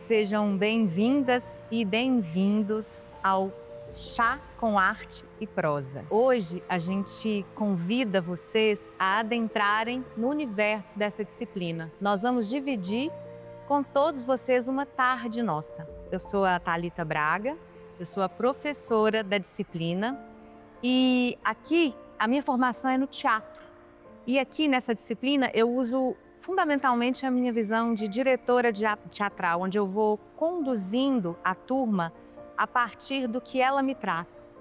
Sejam bem-vindas e bem-vindos ao Chá com Arte e Prosa. Hoje a gente convida vocês a adentrarem no universo dessa disciplina. Nós vamos dividir com todos vocês uma tarde nossa. Eu sou a Thalita Braga, eu sou a professora da disciplina e aqui a minha formação é no teatro. E aqui nessa disciplina eu uso fundamentalmente a minha visão de diretora teatral, onde eu vou conduzindo a turma a partir do que ela me traz.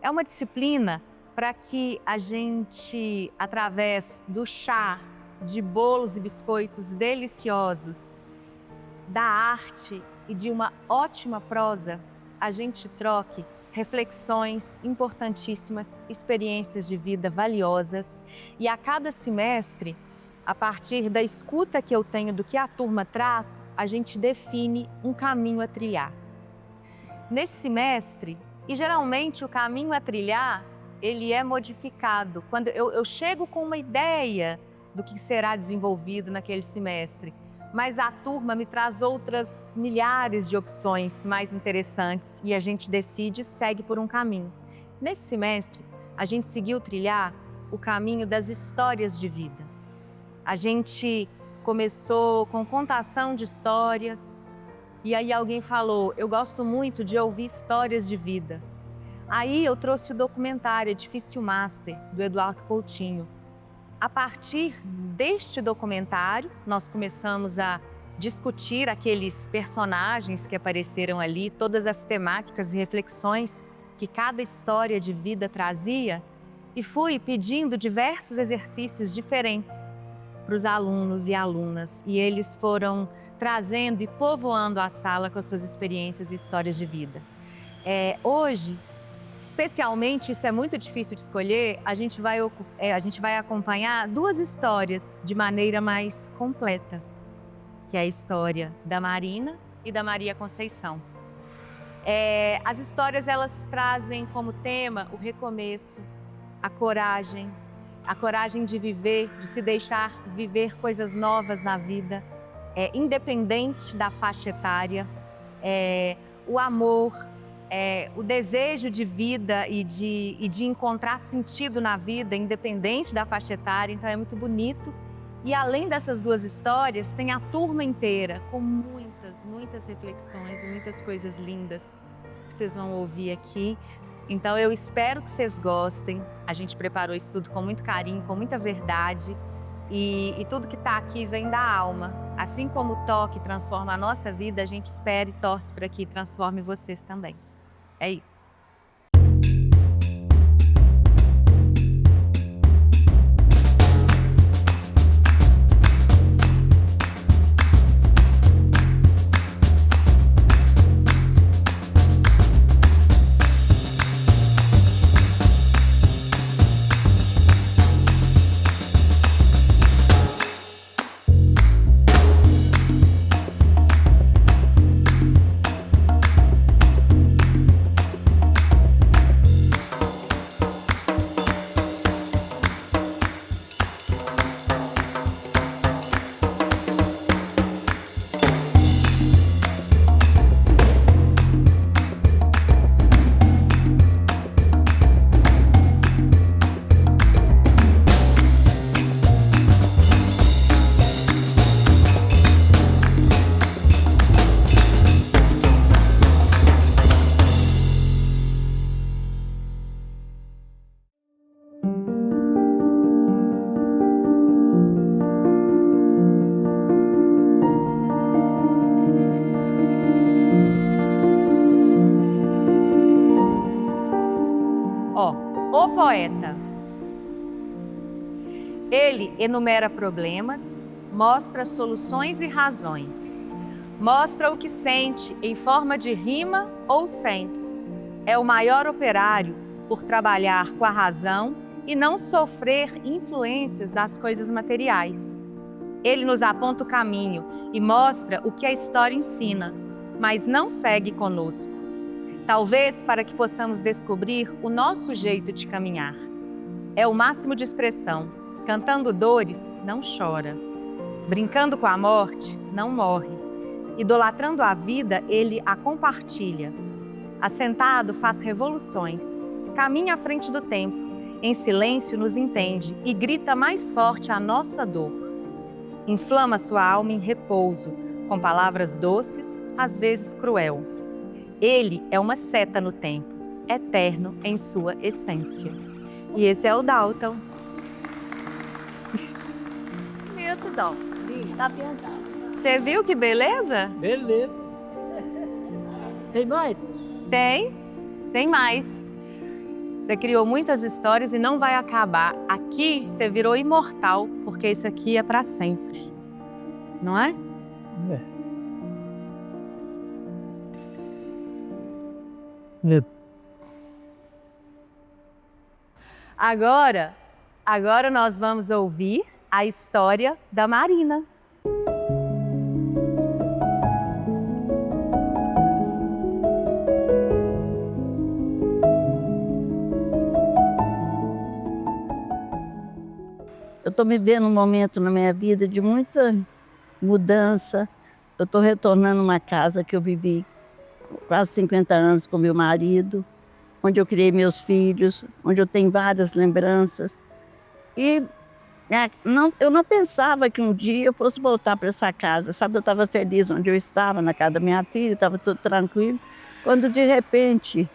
É uma disciplina para que a gente, através do chá, de bolos e biscoitos deliciosos, da arte e de uma ótima prosa, a gente troque reflexões importantíssimas, experiências de vida valiosas. E a cada semestre, a partir da escuta que eu tenho do que a turma traz, a gente define um caminho a trilhar. Nesse semestre, e geralmente o caminho a trilhar, ele é modificado. Quando eu chego com uma ideia do que será desenvolvido naquele semestre, mas a turma me traz outras milhares de opções mais interessantes e a gente decide e segue por um caminho. Nesse semestre, a gente seguiu trilhar o caminho das histórias de vida. A gente começou com contação de histórias e aí alguém falou, eu gosto muito de ouvir histórias de vida. Aí eu trouxe o documentário Edifício Master, do Eduardo Coutinho. A partir deste documentário, nós começamos a discutir aqueles personagens que apareceram ali, todas as temáticas e reflexões que cada história de vida trazia, e fui pedindo diversos exercícios diferentes para os alunos e alunas, e eles foram trazendo e povoando a sala com as suas experiências e histórias de vida. Hoje, especialmente, isso é muito difícil de escolher, a gente vai acompanhar duas histórias de maneira mais completa, que é a história da Marina e da Maria Conceição. As histórias, elas trazem como tema o recomeço, a coragem de viver, de se deixar viver coisas novas na vida, independente da faixa etária, o amor, o desejo de vida e de encontrar sentido na vida, independente da faixa etária. Então é muito bonito. E além dessas duas histórias, tem a turma inteira com muitas reflexões e muitas coisas lindas que vocês vão ouvir aqui. Então eu espero que vocês gostem. A gente preparou isso tudo com muito carinho, com muita verdade. E tudo que está aqui vem da alma. Assim como o toque transforma a nossa vida, a gente espera e torce para que transforme vocês também. É isso. O poeta. Ele enumera problemas, mostra soluções e razões. Mostra o que sente em forma de rima ou sem. É o maior operário por trabalhar com a razão e não sofrer influências das coisas materiais. Ele nos aponta o caminho e mostra o que a história ensina, mas não segue conosco. Talvez para que possamos descobrir o nosso jeito de caminhar. É o máximo de expressão. Cantando dores, não chora. Brincando com a morte, não morre. Idolatrando a vida, ele a compartilha. Assentado, faz revoluções. Caminha à frente do tempo. Em silêncio nos entende e grita mais forte a nossa dor. Inflama sua alma em repouso, com palavras doces, às vezes cruel. Ele é uma seta no tempo, eterno em sua essência. E esse é o Dalton. Bonito, Dom. Tá pintado. Você viu que beleza? Beleza. Tem mais? Tem mais. Você criou muitas histórias e não vai acabar. Aqui você virou imortal, porque isso aqui é para sempre. Não é? Agora nós vamos ouvir a história da Marina. Eu estou vivendo um momento na minha vida de muita mudança. Eu estou retornando a uma casa que eu vivi quase 50 anos com meu marido, onde eu criei meus filhos, onde eu tenho várias lembranças. E eu não pensava que um dia eu fosse voltar para essa casa, sabe? Eu estava feliz onde eu estava, na casa da minha filha, estava tudo tranquilo. Quando, de repente,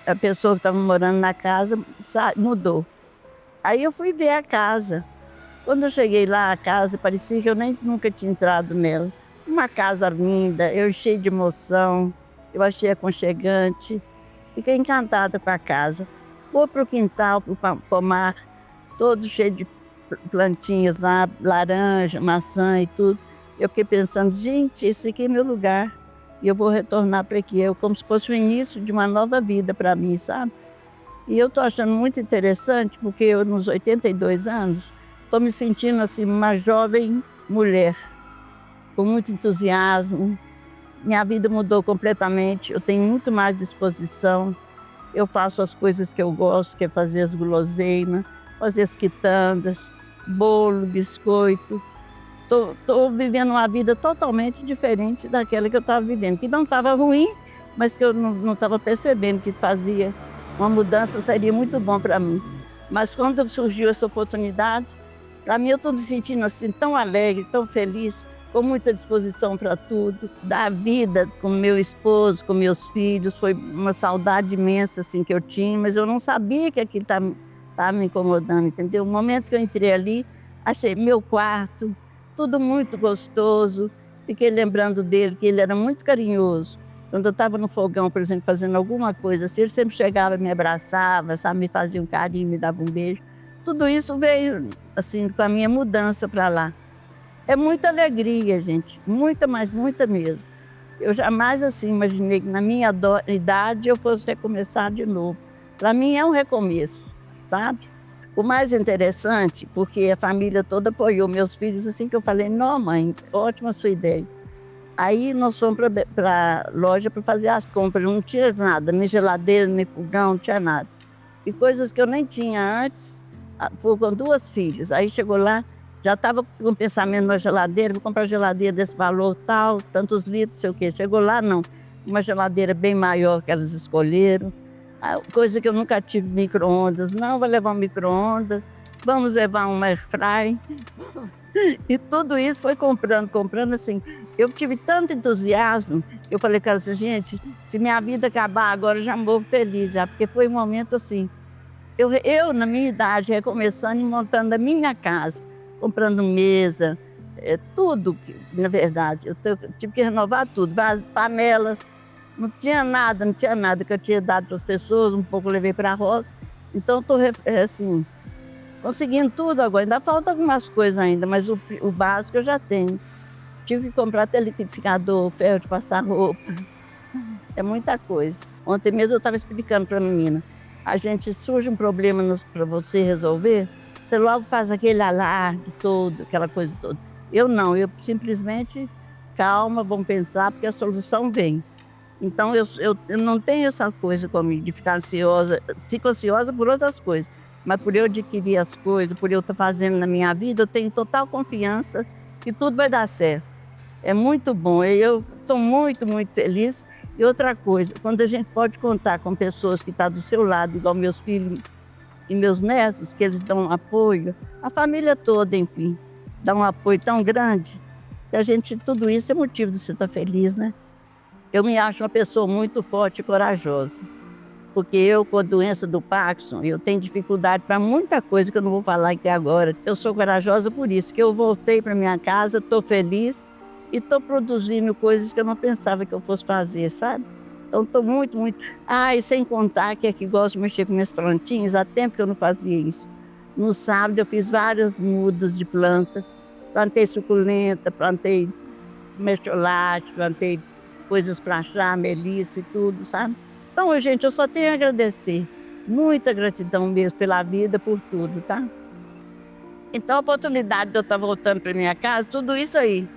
a pessoa que estava morando na casa mudou. Aí eu fui ver a casa. Quando eu cheguei lá, a casa parecia que eu nem nunca tinha entrado nela. Uma casa linda, eu cheia de emoção, eu achei aconchegante. Fiquei encantada com a casa. Fui para o quintal, para o pomar, todo cheio de plantinhas lá, laranja, maçã e tudo. Eu fiquei pensando, gente, esse aqui é meu lugar. E eu vou retornar para aqui, como se fosse o início de uma nova vida para mim, sabe? E eu estou achando muito interessante, porque eu, nos 82 anos, estou me sentindo assim, uma jovem mulher, com muito entusiasmo. Minha vida mudou completamente, eu tenho muito mais disposição. Eu faço as coisas que eu gosto, que é fazer as guloseimas, fazer as quitandas, bolo, biscoito. Estou vivendo uma vida totalmente diferente daquela que eu estava vivendo, que não estava ruim, mas que eu não estava percebendo que fazia uma mudança, seria muito bom para mim. Mas quando surgiu essa oportunidade, para mim eu estou me sentindo assim tão alegre, tão feliz, com muita disposição para tudo. Da vida com meu esposo, com meus filhos, foi uma saudade imensa assim, que eu tinha, mas eu não sabia que aquilo estava me incomodando, entendeu? No momento que eu entrei ali, achei meu quarto, tudo muito gostoso. Fiquei lembrando dele, que ele era muito carinhoso. Quando eu estava no fogão, por exemplo, fazendo alguma coisa assim, ele sempre chegava, me abraçava, sabe, me fazia um carinho, me dava um beijo. Tudo isso veio, assim, com a minha mudança para lá. É muita alegria, gente, muita, mas muita mesmo. Eu jamais, assim, imaginei que na minha idade eu fosse recomeçar de novo. Para mim é um recomeço, sabe? O mais interessante, porque a família toda apoiou meus filhos, assim, que eu falei, não, mãe, ótima a sua ideia. Aí nós fomos para a loja para fazer as compras, não tinha nada, nem geladeira, nem fogão, não tinha nada. E coisas que eu nem tinha antes, fui com 2 filhas. Aí chegou lá, já estava com o pensamento na geladeira, vou comprar geladeira desse valor tal, tantos litros, sei o quê. Chegou lá, não, uma geladeira bem maior que elas escolheram. Coisa que eu nunca tive, micro-ondas. Não, vai levar um micro-ondas, vamos levar um air fry. E tudo isso foi comprando assim. Eu tive tanto entusiasmo, eu falei, cara, assim, gente, se minha vida acabar agora, eu já morro feliz, já, porque foi um momento assim, eu na minha idade, recomeçando e montando a minha casa, comprando mesa, tudo, na verdade, eu tive que renovar tudo, panelas, não tinha nada que eu tinha dado para as pessoas, um pouco levei para a roça, então estou assim, conseguindo tudo agora, ainda falta algumas coisas ainda, mas o básico eu já tenho. Tive que comprar até liquidificador, ferro de passar roupa. É muita coisa. Ontem mesmo eu estava explicando para a menina. A gente surge um problema para você resolver, você logo faz aquele alarde todo, aquela coisa toda. Eu não, eu simplesmente, calma, vamos pensar, porque a solução vem. Então eu não tenho essa coisa comigo de ficar ansiosa. Fico ansiosa por outras coisas, mas por eu adquirir as coisas, por eu estar fazendo na minha vida, eu tenho total confiança que tudo vai dar certo. É muito bom. Eu estou muito, muito feliz. E outra coisa, quando a gente pode contar com pessoas que estão do seu lado, igual meus filhos e meus netos, que eles dão apoio, a família toda, enfim, dá um apoio tão grande, que a gente, tudo isso é motivo de você estar feliz, né? Eu me acho uma pessoa muito forte e corajosa, porque eu, com a doença do Parkinson, eu tenho dificuldade para muita coisa que eu não vou falar aqui agora. Eu sou corajosa por isso, que eu voltei para minha casa, estou feliz e estou produzindo coisas que eu não pensava que eu fosse fazer, sabe? Então, estou muito, muito... e sem contar que aqui gosto de mexer com minhas plantinhas, há tempo que eu não fazia isso. No sábado, eu fiz várias mudas de planta, plantei suculenta, plantei mertiolate, plantei coisas para chá, melissa e tudo, sabe? Então, gente, eu só tenho a agradecer. Muita gratidão mesmo pela vida, por tudo, tá? Então, a oportunidade de eu estar voltando para minha casa, tudo isso aí.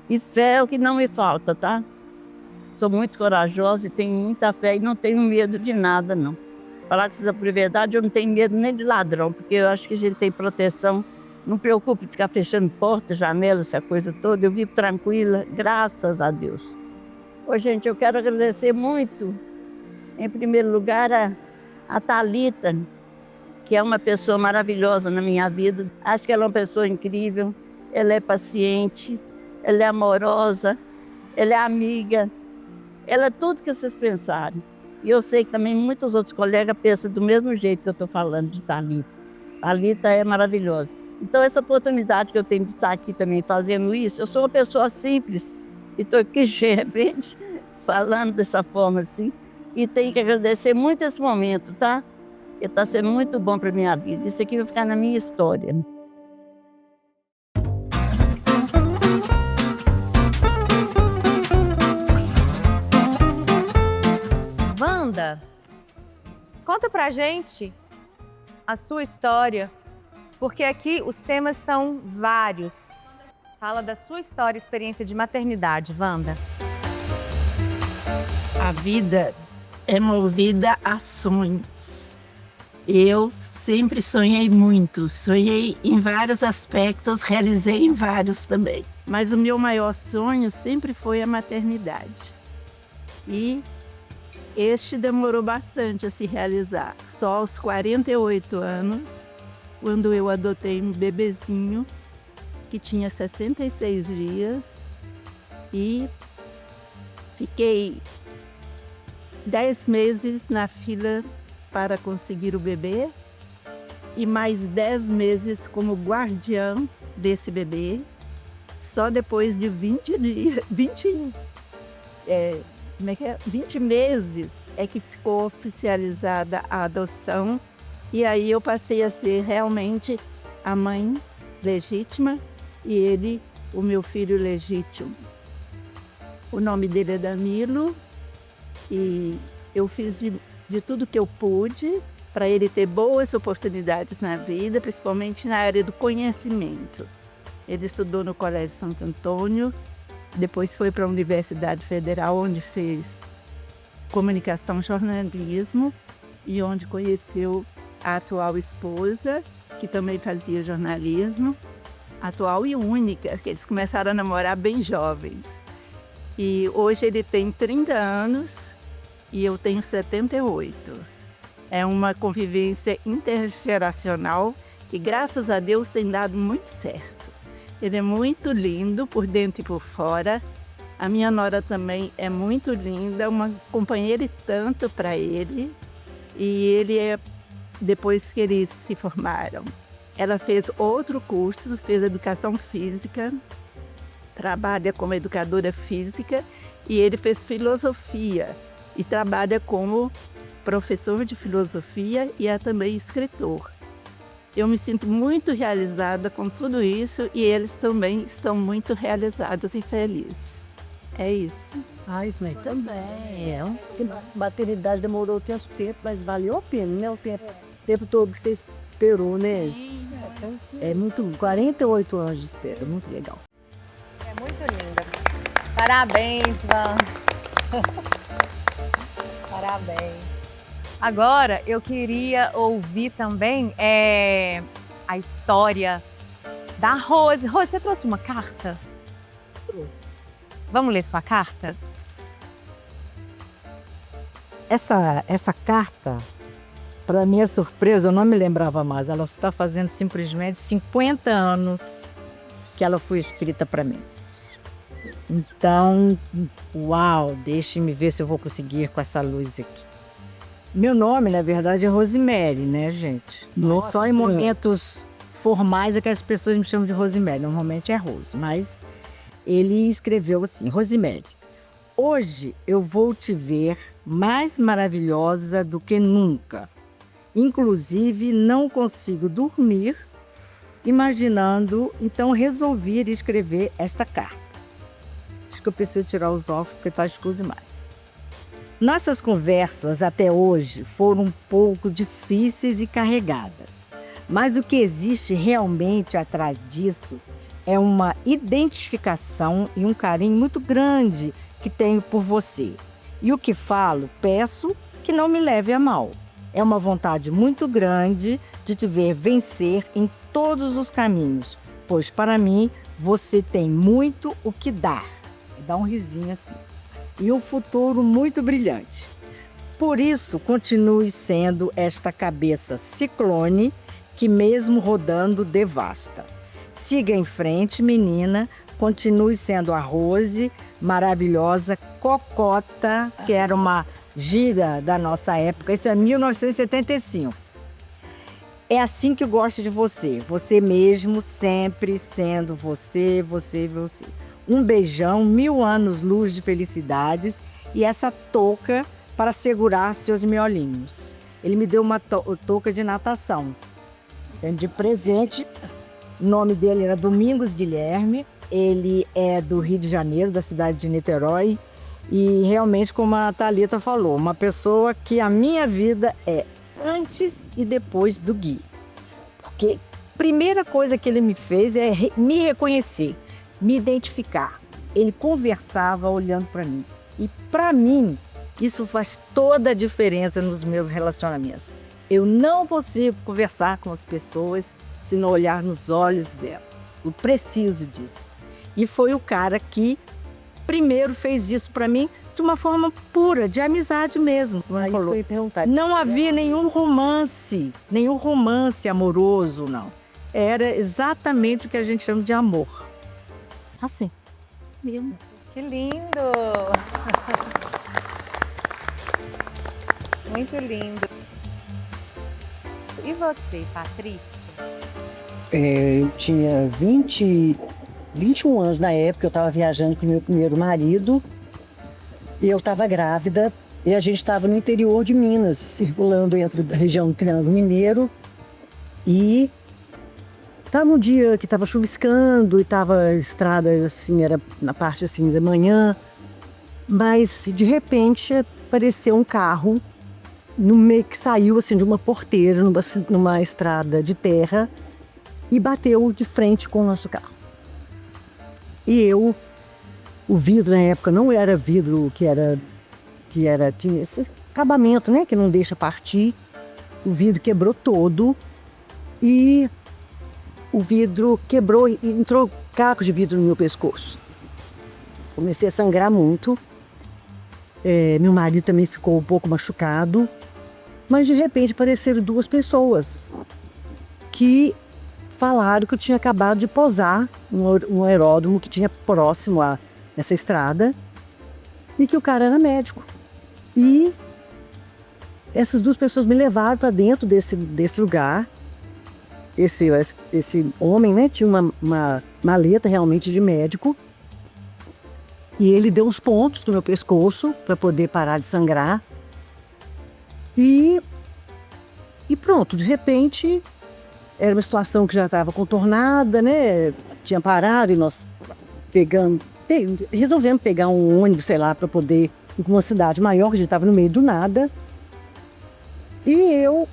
E fé é o que não me falta, tá? Sou muito corajosa e tenho muita fé e não tenho medo de nada, não. Falar que seja por verdade, eu não tenho medo nem de ladrão, porque eu acho que a gente tem proteção. Não preocupe de ficar fechando portas, janelas, essa coisa toda. Eu vivo tranquila, graças a Deus. Ô, gente, eu quero agradecer muito, em primeiro lugar, a Thalita, que é uma pessoa maravilhosa na minha vida. Acho que ela é uma pessoa incrível, ela é paciente, ela é amorosa, ela é amiga, ela é tudo que vocês pensaram. E eu sei que também muitos outros colegas pensam do mesmo jeito que eu estou falando de Thalita. Thalita é maravilhosa. Então, essa oportunidade que eu tenho de estar aqui também fazendo isso, eu sou uma pessoa simples e estou aqui, de repente, falando dessa forma assim. E tenho que agradecer muito esse momento, tá? Porque está sendo muito bom para a minha vida. Isso aqui vai ficar na minha história. Wanda, conta pra gente a sua história, porque aqui os temas são vários. Fala da sua história, experiência de maternidade, Wanda. A vida é movida a sonhos. Eu sempre sonhei muito, sonhei em vários aspectos, realizei em vários também. Mas o meu maior sonho sempre foi a maternidade. E este demorou bastante a se realizar. Só aos 48 anos, quando eu adotei um bebezinho que tinha 66 dias e fiquei 10 meses na fila para conseguir o bebê e mais 10 meses como guardiã desse bebê. Só depois de 20 meses é que ficou oficializada a adoção e aí eu passei a ser realmente a mãe legítima e ele o meu filho legítimo. O nome dele é Danilo e eu fiz de tudo que eu pude para ele ter boas oportunidades na vida, principalmente na área do conhecimento. Ele estudou no Colégio Santo Antônio, depois foi para a Universidade Federal, onde fez comunicação e jornalismo e onde conheceu a atual esposa, que também fazia jornalismo, atual e única, que eles começaram a namorar bem jovens. E hoje ele tem 30 anos e eu tenho 78. É uma convivência intergeracional que, graças a Deus, tem dado muito certo. Ele é muito lindo por dentro e por fora. A minha nora também é muito linda, uma companheira e tanto para ele. E ele depois que eles se formaram, ela fez outro curso, fez educação física, trabalha como educadora física e ele fez filosofia e trabalha como professor de filosofia e é também escritor. Eu me sinto muito realizada com tudo isso e eles também estão muito realizados e felizes. É isso. Isso aí também. Maternidade demorou tanto tempo, mas valeu a pena, né? O tempo todo que você esperou, né? É muito, 48 anos de espera, muito legal. É muito linda. Parabéns, Wanda. Parabéns. Agora, eu queria ouvir também a história da Rose. Rose, você trouxe uma carta? Trouxe. Vamos ler sua carta? Essa carta, para minha surpresa, eu não me lembrava mais. Ela está fazendo simplesmente 50 anos que ela foi escrita para mim. Então, uau, deixe-me ver se eu vou conseguir com essa luz aqui. Meu nome, na verdade, é Rosemary, né, gente? Nossa, Só em momentos formais é que as pessoas me chamam de Rosemary. Normalmente é Rose, mas ele escreveu assim, Rosemary. Hoje eu vou te ver mais maravilhosa do que nunca. Inclusive, não consigo dormir imaginando, então resolvi escrever esta carta. Acho que eu preciso tirar os óculos porque está escuro demais. Nossas conversas até hoje foram um pouco difíceis e carregadas, mas o que existe realmente atrás disso é uma identificação e um carinho muito grande que tenho por você. E o que falo, peço que não me leve a mal. É uma vontade muito grande de te ver vencer em todos os caminhos, pois para mim você tem muito o que dar. Dá um risinho assim. E um futuro muito brilhante. Por isso, continue sendo esta cabeça ciclone que mesmo rodando devasta. Siga em frente, menina. Continue sendo a Rose, maravilhosa, cocota, que era uma gíria da nossa época. Isso é 1975. É assim que eu gosto de você. Você mesmo, sempre sendo você, você, você. Um beijão, 1000 anos-luz de felicidades e essa touca para segurar seus miolinhos. Ele me deu uma touca de natação. De presente, o nome dele era Domingos Guilherme. Ele é do Rio de Janeiro, da cidade de Niterói. E realmente, como a Thalita falou, uma pessoa que a minha vida é antes e depois do Gui. Porque a primeira coisa que ele me fez é me reconhecer, me identificar. Ele conversava olhando para mim. E para mim, isso faz toda a diferença nos meus relacionamentos. Eu não consigo conversar com as pessoas se não olhar nos olhos dela. Eu preciso disso. E foi o cara que primeiro fez isso para mim de uma forma pura, de amizade mesmo, como ela falou. Não havia nenhum romance amoroso, não. Era exatamente o que a gente chama de amor. Assim. Que lindo! Muito lindo. E você, Patrícia? Eu tinha 21 anos na época, eu estava viajando com o meu primeiro marido e eu estava grávida e a gente estava no interior de Minas, circulando entre a região do Triângulo Mineiro e estava um dia que estava chuviscando e estava a estrada assim, era na parte assim da manhã, mas de repente apareceu um carro no meio que saiu assim de uma porteira numa estrada de terra e bateu de frente com o nosso carro. E o vidro na época não era vidro tinha esse acabamento, né, que não deixa partir. O vidro quebrou todo e o vidro quebrou e entrou cacos de vidro no meu pescoço. Comecei a sangrar muito. Meu marido também ficou um pouco machucado. Mas de repente apareceram 2 pessoas que falaram que eu tinha acabado de posar um aeródromo que tinha próximo a essa estrada e que o cara era médico. E essas 2 pessoas me levaram para dentro desse lugar. Esse homem, né, tinha uma maleta realmente de médico e ele deu uns pontos no meu pescoço para poder parar de sangrar. E pronto, de repente era uma situação que já estava contornada, né? Tinha parado e nós resolvemos pegar um ônibus, sei lá, para poder ir para uma cidade maior, que a gente estava no meio do nada. E eu,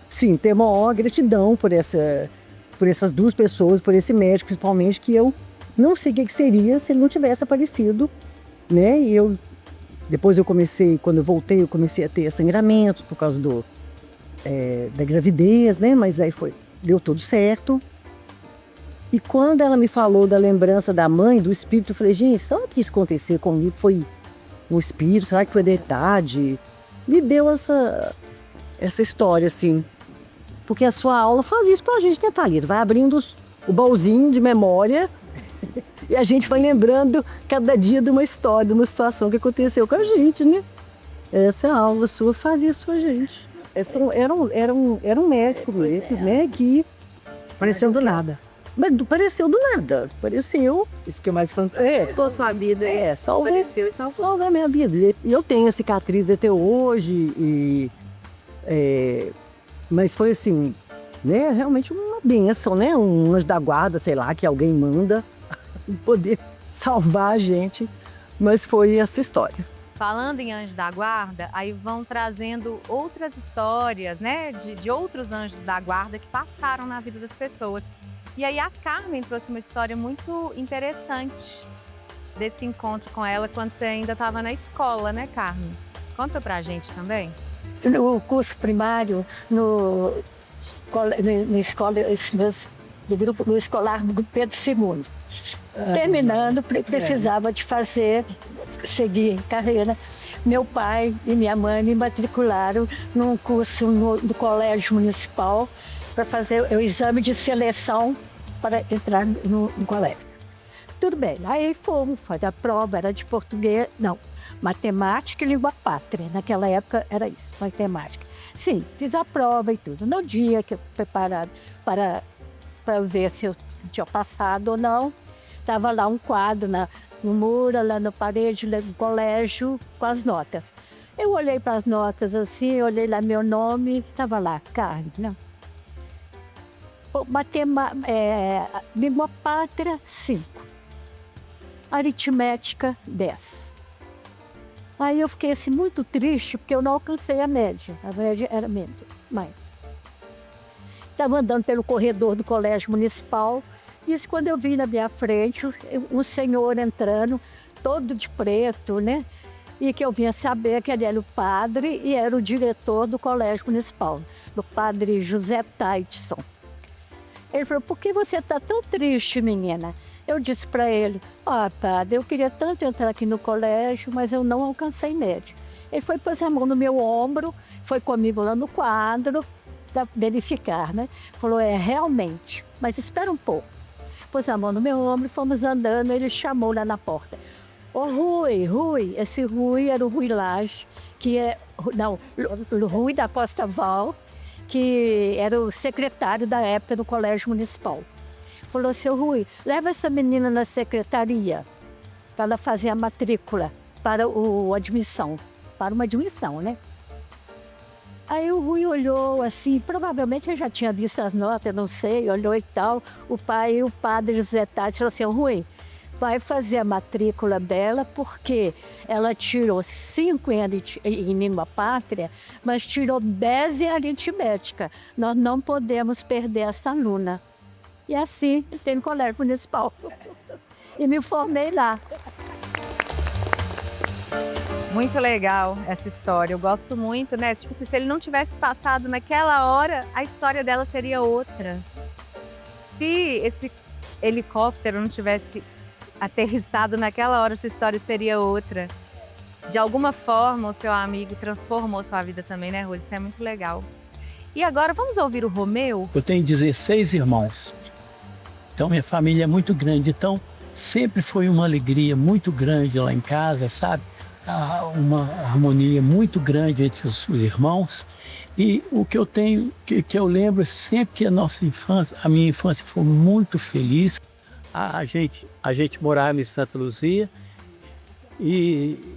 sim, tenho a maior gratidão por essas 2 pessoas, por esse médico principalmente, que eu não sei o que seria se ele não tivesse aparecido, né? E depois quando eu voltei, eu comecei a ter sangramento por causa da gravidez, né? Mas aí deu tudo certo. E quando ela me falou da lembrança da mãe, do espírito, eu falei, gente, será que isso aconteceu comigo? Foi um espírito? Será que foi da idade? Me deu essa história, assim. Porque a sua aula faz isso pra gente, né, Thalita? Vai abrindo o baúzinho de memória e a gente vai lembrando cada dia de uma história, de uma situação que aconteceu com a gente, né? Essa aula sua fazia isso com a gente. Era um médico, né, que... Apareceu do nada. Mas pareceu do nada. Pareceu. Isso que é mais fantástico. Salvou sua vida. Salvou. Apareceu e salvou. A minha vida. E eu tenho a cicatriz até hoje. Mas foi assim, né? Realmente uma bênção, né? Um anjo da guarda, sei lá, que alguém manda poder salvar a gente. Mas foi essa história. Falando em anjo da guarda, aí vão trazendo outras histórias, né, de outros anjos da guarda que passaram na vida das pessoas. E aí a Carmen trouxe uma história muito interessante desse encontro com ela quando você ainda estava na escola, né, Carmen? Conta pra gente também. No curso primário, no escola, no escolar do Pedro II. Terminando, precisava de seguir carreira. Meu pai e minha mãe me matricularam num curso do Colégio Municipal para fazer o exame de seleção para entrar no colégio. Tudo bem, aí fomos fazer a prova, era de português, não, matemática e língua pátria. Naquela época era isso, matemática. Sim, fiz a prova e tudo. No dia que eu preparado para ver se eu tinha passado ou não, estava lá um quadro no muro, lá na parede do colégio, com as notas. Eu olhei para as notas assim, olhei lá meu nome, estava lá, Carmen, não. Língua pátria, 5. Aritmética, 10. Aí eu fiquei assim muito triste, porque eu não alcancei a média. A média era média, mais. Estava andando pelo corredor do colégio municipal. Isso quando eu vi na minha frente um senhor entrando, todo de preto, né? E que eu vinha saber que ele era o padre e era o diretor do colégio municipal, do padre José Taitson. Ele falou, por que você está tão triste, menina? Eu disse para ele, padre, eu queria tanto entrar aqui no colégio, mas eu não alcancei média. Ele foi, pôs a mão no meu ombro, foi comigo lá no quadro, para verificar, né? Falou, realmente, mas espera um pouco. Pôs a mão no meu ombro, fomos andando, ele chamou lá na porta. Rui, esse Rui era o Rui Lage, o Rui da Costa Val, que era o secretário da época do Colégio Municipal. Falou, seu Rui, leva essa menina na secretaria para ela fazer a matrícula para uma admissão, né? Aí o Rui olhou assim, provavelmente ele já tinha visto as notas, não sei, olhou e tal. O pai e o padre José Tati falou assim, Rui, vai fazer a matrícula dela porque ela tirou 5 em língua pátria, mas tirou 10 em aritmética. Nós não podemos perder essa aluna. E assim, entrei no colégio municipal e me formei lá. Muito legal essa história, eu gosto muito, né? Tipo assim, se ele não tivesse passado naquela hora, a história dela seria outra. Se esse helicóptero não tivesse aterrissado naquela hora, sua história seria outra. De alguma forma, o seu amigo transformou sua vida também, né, Rose? Isso é muito legal. E agora, vamos ouvir o Romeu? Eu tenho 16 irmãos, então minha família é muito grande, então sempre foi uma alegria muito grande lá em casa, sabe? Uma harmonia muito grande entre os irmãos. E o que eu tenho, que eu lembro é sempre que a minha infância foi muito feliz. A gente morava em Santa Luzia e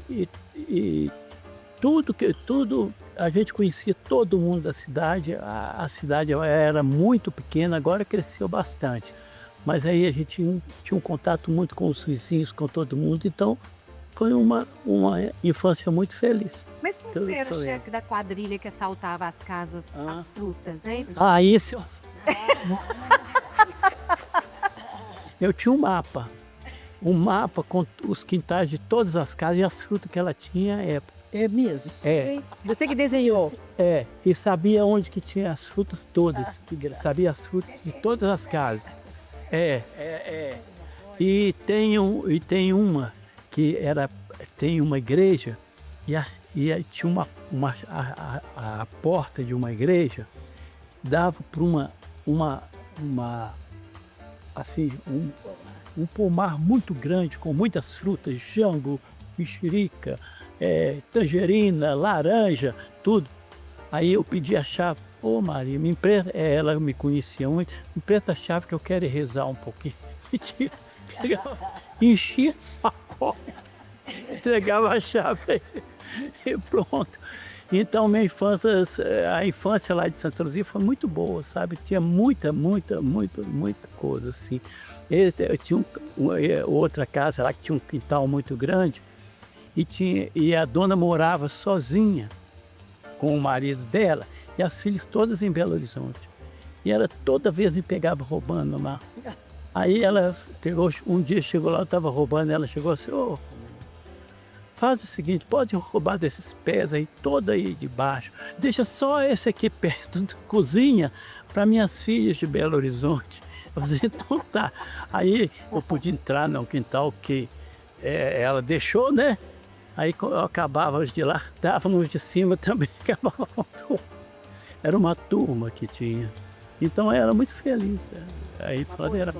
tudo, a gente conhecia todo mundo da cidade. A cidade era muito pequena, agora cresceu bastante. Mas aí a gente tinha um contato muito com os vizinhos, com todo mundo, então foi uma infância muito feliz. Mas como você era o chefe da quadrilha que assaltava as casas, as frutas, hein? Isso. Eu tinha um mapa com os quintais de todas as casas e as frutas que ela tinha. É mesmo? É. Você que desenhou? E sabia onde que tinha as frutas todas. Sabia as frutas de todas as casas. E tem uma que tem uma igreja tinha a porta de uma igreja dava para um pomar muito grande com muitas frutas, jambo, mexerica, tangerina, laranja, tudo. Aí eu pedi a chave. Ô Maria, me empresta, ela me conhecia muito, me empresta a chave que eu quero rezar um pouquinho. Enchia a sacola, entregava a chave e pronto. Então minha infância, a infância lá de Santa Luzia foi muito boa, sabe? Tinha muita coisa assim. Eu tinha outra casa lá que tinha um quintal muito grande e a dona morava sozinha com o marido dela e as filhas todas em Belo Horizonte. E ela toda vez me pegava roubando lá. Aí ela pegou, um dia chegou lá, eu estava roubando, ela chegou assim, ô, faz o seguinte, pode roubar desses pés aí, todo aí de baixo, deixa só esse aqui perto da cozinha para minhas filhas de Belo Horizonte. Eu falei, então tá. Aí eu pude entrar no quintal que ela deixou, né? Aí eu acabava os de lá, dava nos de cima também, acabava com tudo. Era uma turma que tinha. Então eu era muito feliz. Aí era...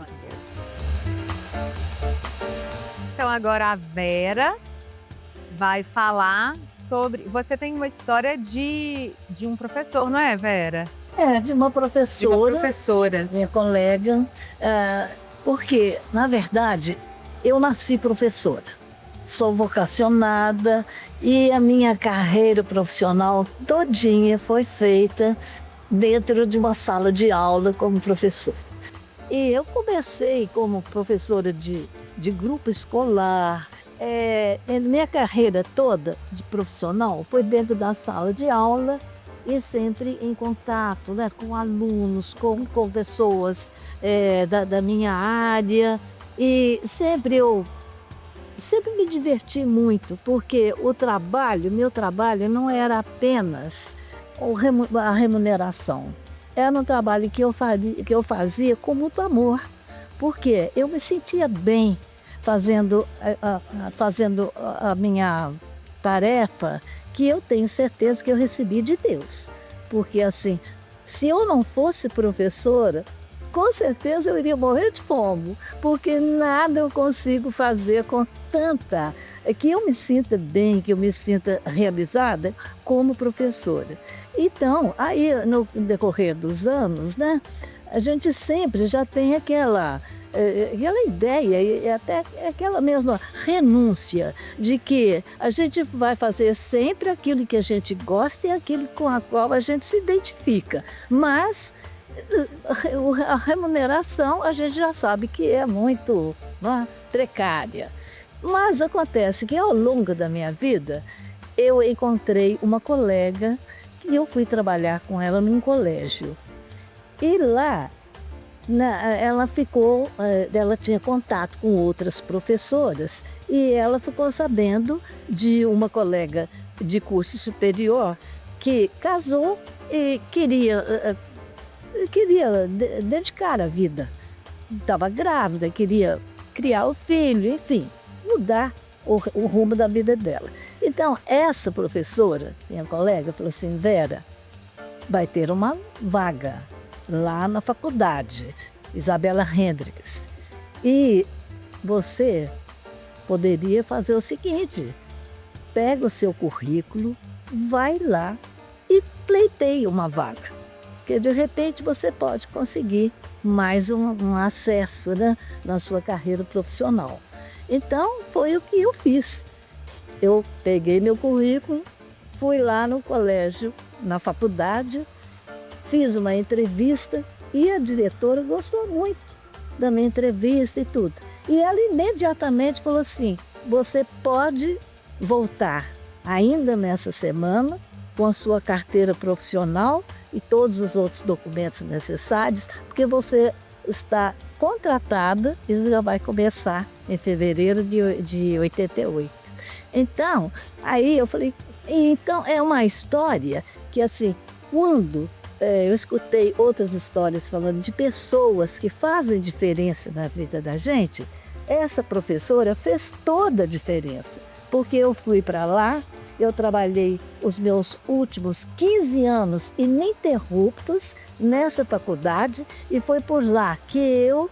Então agora a Vera vai falar sobre... Você tem uma história de um professor, não é, Vera? De uma professora. De uma professora. Minha colega. Porque, na verdade, eu nasci professora. Sou vocacionada e a minha carreira profissional todinha foi feita dentro de uma sala de aula como professora. E eu comecei como professora de grupo escolar. Minha carreira toda de profissional foi dentro da sala de aula e sempre em contato, né, com alunos, com pessoas da minha área. E sempre me diverti muito, porque meu trabalho não era apenas a remuneração. Era um trabalho que eu fazia com muito amor, porque eu me sentia bem fazendo a minha tarefa, que eu tenho certeza que eu recebi de Deus. Porque assim, se eu não fosse professora, com certeza eu iria morrer de fome, porque nada eu consigo fazer com tanta... que eu me sinta bem, que eu me sinta realizada como professora. Então, aí no decorrer dos anos, né, a gente sempre já tem aquela ideia e até aquela mesma renúncia de que a gente vai fazer sempre aquilo que a gente gosta e aquilo com a qual a gente se identifica. Mas a remuneração a gente já sabe que é muito precária. Mas acontece que ao longo da minha vida eu encontrei uma colega que eu fui trabalhar com ela num colégio. E lá ela tinha contato com outras professoras e ela ficou sabendo de uma colega de curso superior que casou e queria dedicar a vida. Estava grávida, queria criar o filho, enfim, mudar o rumo da vida dela. Então, essa professora, minha colega, falou assim, Vera, vai ter uma vaga lá na faculdade, Isabela Hendricks. E você poderia fazer o seguinte, pega o seu currículo, vai lá e pleiteia uma vaga. Porque de repente você pode conseguir mais um acesso, né, na sua carreira profissional. Então, foi o que eu fiz. Eu peguei meu currículo, fui lá no colégio, na faculdade, fiz uma entrevista e a diretora gostou muito da minha entrevista e tudo. E ela imediatamente falou assim, você pode voltar ainda nessa semana com a sua carteira profissional e todos os outros documentos necessários, porque você está contratada e já vai começar em fevereiro de 88. Então, aí eu falei, então é uma história que assim, quando eu escutei outras histórias falando de pessoas que fazem diferença na vida da gente. Essa professora fez toda a diferença, porque eu fui para lá, eu trabalhei os meus últimos 15 anos ininterruptos nessa faculdade e foi por lá que eu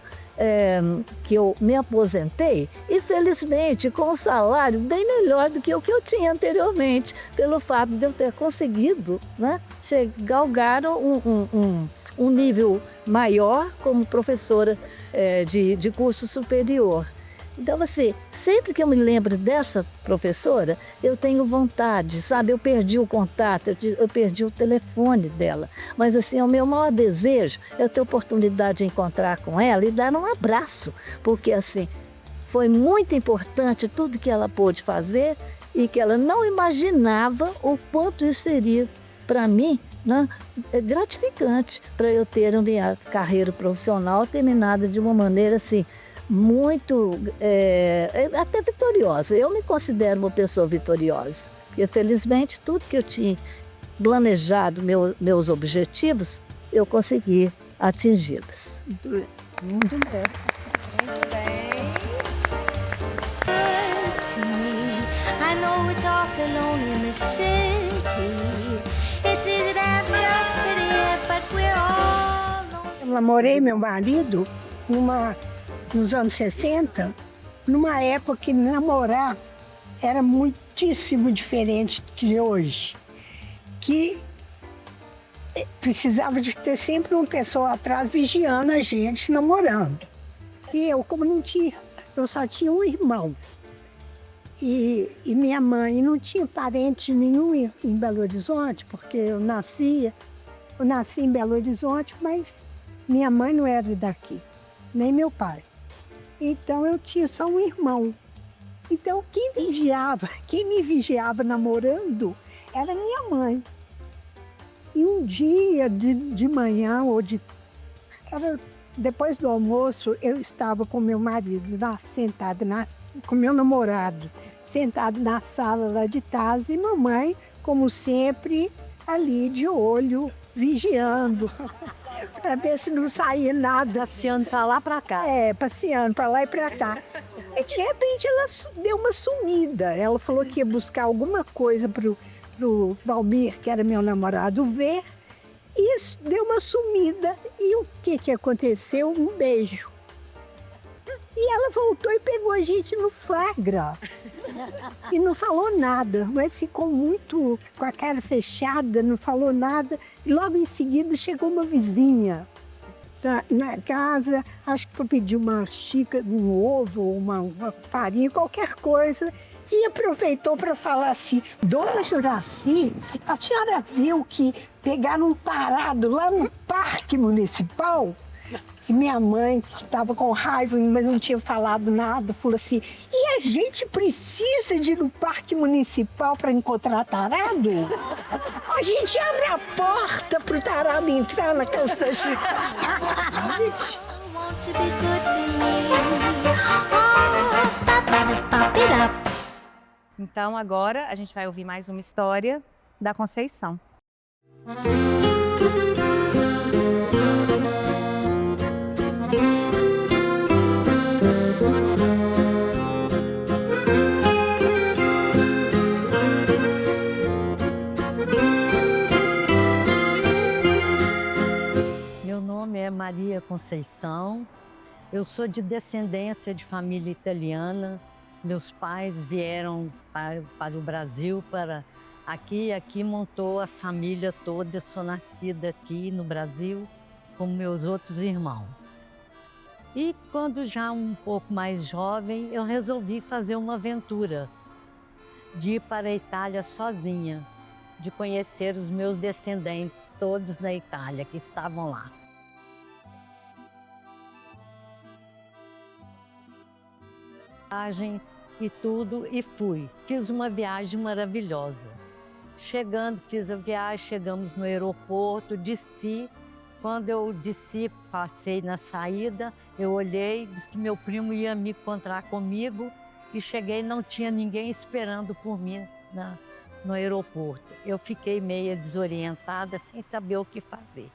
me aposentei e, felizmente, com um salário bem melhor do que o que eu tinha anteriormente, pelo fato de eu ter conseguido, né, galgar um nível maior como professora de curso superior. Então, assim, sempre que eu me lembro dessa professora, eu tenho vontade, sabe? Eu perdi o contato, eu perdi o telefone dela. Mas, assim, o meu maior desejo é ter a oportunidade de encontrar com ela e dar um abraço. Porque, assim, foi muito importante tudo que ela pôde fazer e que ela não imaginava o quanto isso seria, para mim, né, gratificante para eu ter a minha carreira profissional terminada de uma maneira, assim, muito, até vitoriosa. Eu me considero uma pessoa vitoriosa, porque felizmente tudo que eu tinha planejado, meus objetivos, eu consegui atingi-los. Muito bem. I know it's awfully lonely in the city. It's easy to have self-pity, but we're all lonely. Eu namorei meu marido nos anos 60, numa época que namorar era muitíssimo diferente de hoje. Que precisava de ter sempre uma pessoa atrás vigiando a gente namorando. E eu, como não tinha, eu só tinha um irmão. E minha mãe não tinha parente nenhum em Belo Horizonte, porque eu nasci em Belo Horizonte, mas minha mãe não era daqui, nem meu pai. Então eu tinha só um irmão. Então quem me vigiava namorando era minha mãe. E um dia de manhã, depois do almoço, eu estava com meu marido com meu namorado, sentado na sala lá de casa, e mamãe, como sempre, ali de olho, vigiando, para ver se não saía nada. Passeando para lá para cá. Passeando para lá e para cá. E de repente ela deu uma sumida. Ela falou que ia buscar alguma coisa pro Valmir, que era meu namorado, ver. E isso deu uma sumida. E o que aconteceu? Um beijo. E ela voltou e pegou a gente no flagra. E não falou nada, mas ficou muito com a cara fechada, não falou nada. E logo em seguida chegou uma vizinha na casa, acho que para pedir uma xícara, um ovo, uma farinha, qualquer coisa. E aproveitou para falar assim: Dona Juraci, a senhora viu que pegaram um tarado lá no Parque Municipal? E minha mãe estava com raiva, mas não tinha falado nada, falou assim: e a gente precisa de ir no Parque Municipal para encontrar tarado? A gente abre a porta para o tarado entrar na casa da gente. Won't you be good to me? Oh, ba-ba-da-ba-ba-da. Então agora a gente vai ouvir mais uma história da Conceição. Meu nome é Maria Conceição. Eu sou de descendência de família italiana. Meus pais vieram para o Brasil, aqui montou a família toda. Eu sou nascida aqui no Brasil, como meus outros irmãos. E quando já um pouco mais jovem, eu resolvi fazer uma aventura de ir para a Itália sozinha, de conhecer os meus descendentes todos na Itália, que estavam lá. Viagens e tudo, e fui. Fiz uma viagem maravilhosa. Chegando, fiz a viagem, chegamos no aeroporto, desci. Quando eu desci, passei na saída, eu olhei, disse que meu primo ia me encontrar comigo e cheguei, não tinha ninguém esperando por mim no aeroporto. Eu fiquei meio desorientada, sem saber o que fazer.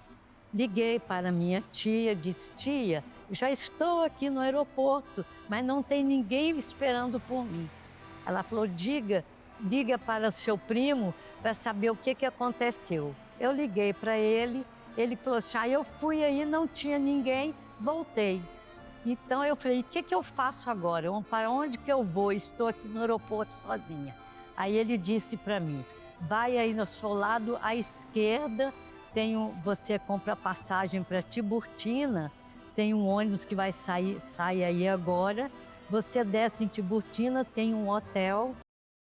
Liguei para minha tia, disse: tia, já estou aqui no aeroporto, mas não tem ninguém esperando por mim. Ela falou: liga para o seu primo para saber o que aconteceu. Eu liguei para ele, ele falou assim: eu fui aí, não tinha ninguém, voltei. Então eu falei: o que eu faço agora? Para onde que eu vou? Estou aqui no aeroporto sozinha. Aí ele disse para mim: vai aí no seu lado à esquerda, você compra passagem para Tiburtina, tem um ônibus que sai aí agora. Você desce em Tiburtina, tem um hotel.